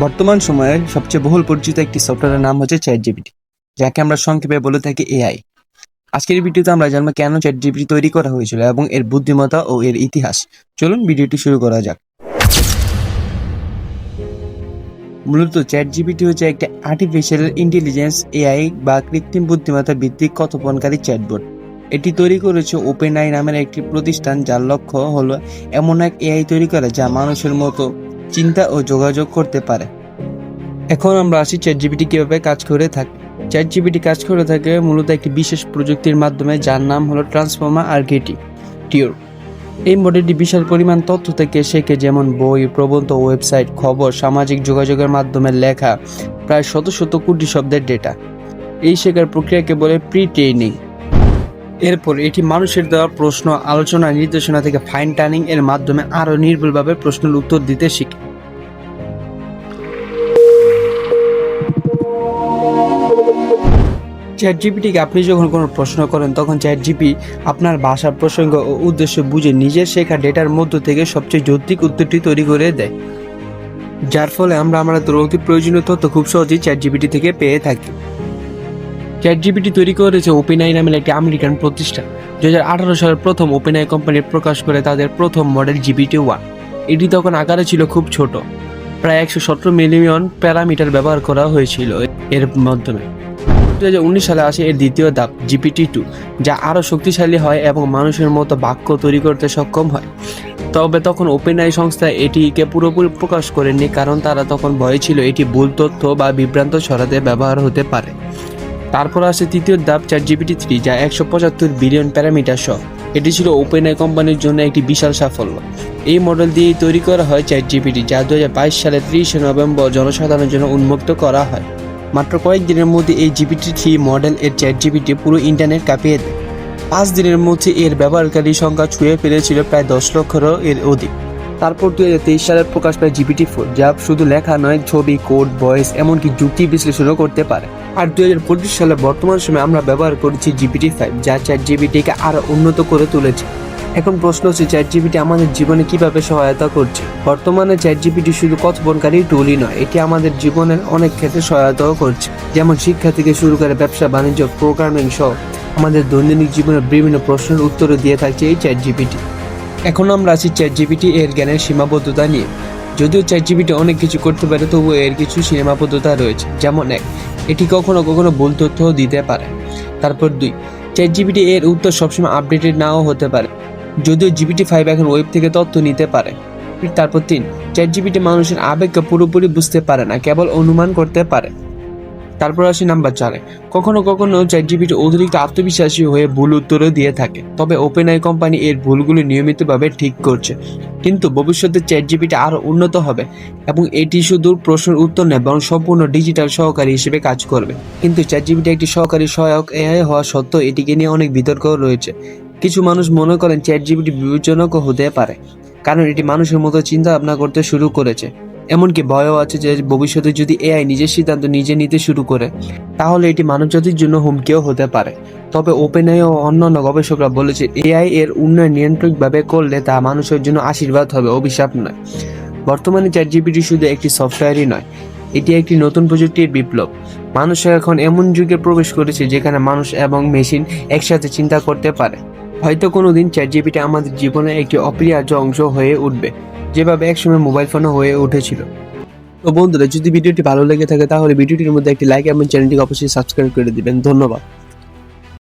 বর্তমান সময়ে সবচেয়ে বহুল পরিচিত একটি সফটওয়্যারের নাম হচ্ছে চ্যাটজিপিটি, যাকে আমরা সংক্ষেপে বলে থাকি এআই। আজকের ভিডিওতে আমরা জানবো কেন চ্যাটজিপিটি তৈরি করা হয়েছিল এবং এর বুদ্ধিমত্তা ও এর ইতিহাস। চলুন ভিডিওটি শুরু করা যাক। মূলত চ্যাটজিপিটি হচ্ছে একটা আর্টিফিশিয়াল ইন্টেলিজেন্স এআই বা কৃত্রিম বুদ্ধিমত্তা ভিত্তিক কথোপনকারী চ্যাটবট। এটি তৈরি করেছে ওপেনআই নামের একটি প্রতিষ্ঠান, যার লক্ষ্য হলো এমন এক এআই তৈরি করা যা মানুষের মতো চিন্তা ও যোগাযোগ করতে পারে। এখন আমরা আসি চ্যাটজিপিটি কিভাবে কাজ করে থাকে। চ্যাটজিপিটি কাজ করে থাকে মূলত একটি বিশেষ প্রযুক্তির মাধ্যমে, যার নাম হলো ট্রান্সফর্মার আর্কিটেকচার। এই মডেলটি বিশাল পরিমাণ তথ্য থেকে শেখে, যেমন বই, প্রবন্ধ, ওয়েবসাইট, খবর, সামাজিক যোগাযোগের মাধ্যমে লেখা প্রায় শত শত কোটি শব্দের ডেটা। এই শেখার প্রক্রিয়াকে বলে প্রি ট্রেনিং। এরপর এটি মানুষের দেওয়া প্রশ্ন, আলোচনা, নির্দেশনা থেকে ফাইন টার্নিং এর মাধ্যমে আরও নির্ভুলভাবে প্রশ্নের উত্তর দিতে শিখে। চ্যাটজিপিটিকে আপনি যখন কোনো প্রশ্ন করেন, তখন চ্যাটজিপি আপনার ভাষার প্রসঙ্গ ও উদ্দেশ্য বুঝে নিজের শেখা ডেটার মধ্য থেকে সবচেয়ে যৌক্তিক উত্তরটি তৈরি করে দেয়, যার ফলে আমরা আমাদের অতি প্রয়োজনীয় তথ্য খুব সহজেই চ্যাটজিপিটি থেকে পেয়ে থাকি। চ্যাটজিপিটি তৈরি করেছে ওপেনআই নামের একটি আমেরিকান প্রতিষ্ঠান। 2018 সালের প্রথম ওপেনআই কোম্পানি প্রকাশ করে তাদের প্রথম মডেল GPT-1। এটি তখন আকারে ছিল খুব ছোট, প্রায় 117 মিলিয়ন প্যারামিটার ব্যবহার করা হয়েছিল এর মাধ্যমে। 2019 সালে আসে এর দ্বিতীয় ধাপ GPT-2, যা আরও শক্তিশালী হয় এবং মানুষের মতো বাক্য তৈরি করতে সক্ষম হয়। তবে তখন ওপেনআই সংস্থা এটিকে পুরোপুরি প্রকাশ করেনি, কারণ তারা তখন ভয়ে ছিল এটি ভুল তথ্য বা বিভ্রান্ত ছড়াতে ব্যবহার হতে পারে। তারপর আসে তৃতীয় ধাপ ChatGPT-3, যা 175 বিলিয়ন প্যারামিটার সহ। এটি ছিল ওপেনআই কোম্পানির জন্য একটি বিশাল সাফল্য। এই মডেল দিয়েই তৈরি করা হয় চ্যাটজিপিটি, যা 2022 সালের 30 নভেম্বর জনসাধারণের জন্য উন্মুক্ত করা হয়। মাত্র কয়েকদিনের মধ্যে এই GPT-3 মডেল এর চ্যাটজিপিটি পুরো ইন্টারনেট কাঁপিয়ে দেয়। 5 দিনের মধ্যে এর ব্যবহারকারীর সংখ্যা ছুঁয়ে ফেলেছিল প্রায় 10 লক্ষেরও এর অধিক। তারপর 2023 সালে প্রকাশ পায় GPT-4, যা শুধু লেখা নয়, ছবি, কোড, ভয়েস, এমনকি যুক্তি বিশ্লেষণও করতে পারে। আর 2025 সালে বর্তমান সময়ে আমরা ব্যবহার করছি GPT-5, যা চ্যাটজিপিটিকে আরও উন্নত করে তুলেছে। এখন প্রশ্ন হচ্ছে, চ্যাটজিপিটি আমাদের জীবনে কিভাবে সহায়তা করছে? বর্তমানে চ্যাটজিপিটি শুধু কথোপনকারী টুলই নয়, এটি আমাদের জীবনের অনেক ক্ষেত্রে সহায়তাও করছে, যেমন শিক্ষা থেকে শুরু করে ব্যবসা বাণিজ্য, প্রোগ্রামিং সহ আমাদের দৈনন্দিন জীবনের বিভিন্ন প্রশ্নের উত্তরও দিয়ে থাকছে এই চ্যাটজিপিটি। এখন আমরা আছি চ্যাটজিপিটি এর জ্ঞানের সীমাবদ্ধতা নিয়ে। যদিও চ্যাটজিপিটি অনেক কিছু করতে পারে, তবুও এর কিছু সীমাবদ্ধতা রয়েছে। যেমন 1, এটি কখনো কখনো ভুল তথ্যও দিতে পারে। তারপর 2, চ্যাটজিপিটি এর উত্তর সবসময় আপডেটেড নাও হতে পারে, যদিও GPT-5 এখন ওয়েব থেকে তথ্য নিতে পারে। তারপর 3, চ্যাটজিপিটি মানুষের আবেগকে পুরোপুরি বুঝতে পারে না, কেবল অনুমান করতে পারে। তারপর আসি নাম্বার 4, কখনো কখনো চ্যাটজিপিটি অতিরিক্ত আত্মবিশ্বাসী হয়ে ভুল উত্তরও দিয়ে থাকে। তবে ওপেনআই কোম্পানি এর ভুলগুলি নিয়মিতভাবে ঠিক করছে। কিন্তু ভবিষ্যতে চ্যাটজিপিটি আরও উন্নত হবে এবং এটি শুধু প্রশ্নের উত্তর নেয়, বরং সম্পূর্ণ ডিজিটাল সহকারী হিসেবে কাজ করবে। কিন্তু চ্যাটজিপিটি একটি সহকারী সহায়ক এআই হওয়া সত্ত্বেও এটিকে নিয়ে অনেক বিতর্ক রয়েছে। কিছু মানুষ মনে করেন চ্যাটজিপিটি বিপজ্জনকও হতে পারে, কারণ এটি মানুষের মতো চিন্তা ভাবনা করতে শুরু করেছে। এমনকি ভয়ও আছে যে ভবিষ্যতে যদি এআই নিজের সিদ্ধান্ত নিজে নিতে শুরু করে, তাহলে এটি মানবজাতির জন্য হুমকিও হতে পারে। তবে ওপেনআই ও অন্যান্য গবেষকরা বলেছে, এআই এর উন্নয়ন নিয়ন্ত্রণভাবে করলে তা মানুষের জন্য আশীর্বাদ হবে, অভিশাপ নয়। বর্তমানে চ্যাটজিপিটি শুধু একটি সফটওয়্যারই নয়, এটি একটি নতুন প্রযুক্তির বিপ্লব। মানুষ এখন এমন যুগে প্রবেশ করেছে যেখানে মানুষ এবং মেশিন একসাথে চিন্তা করতে পারে। হয়তো কোনোদিন চ্যাটজিপিটি আমাদের জীবনে একটি অপরিহার্য অংশ হয়ে উঠবে, যেভাবে একসময় মোবাইল ফোনও হয়ে উঠেছিল। তো বন্ধুরা, যদি ভিডিওটি ভালো লেগে থাকে তাহলে ভিডিওটির মধ্যে একটি লাইক এবং চ্যানেলটিকে অবশ্যই সাবস্ক্রাইব করে দিবেন। ধন্যবাদ।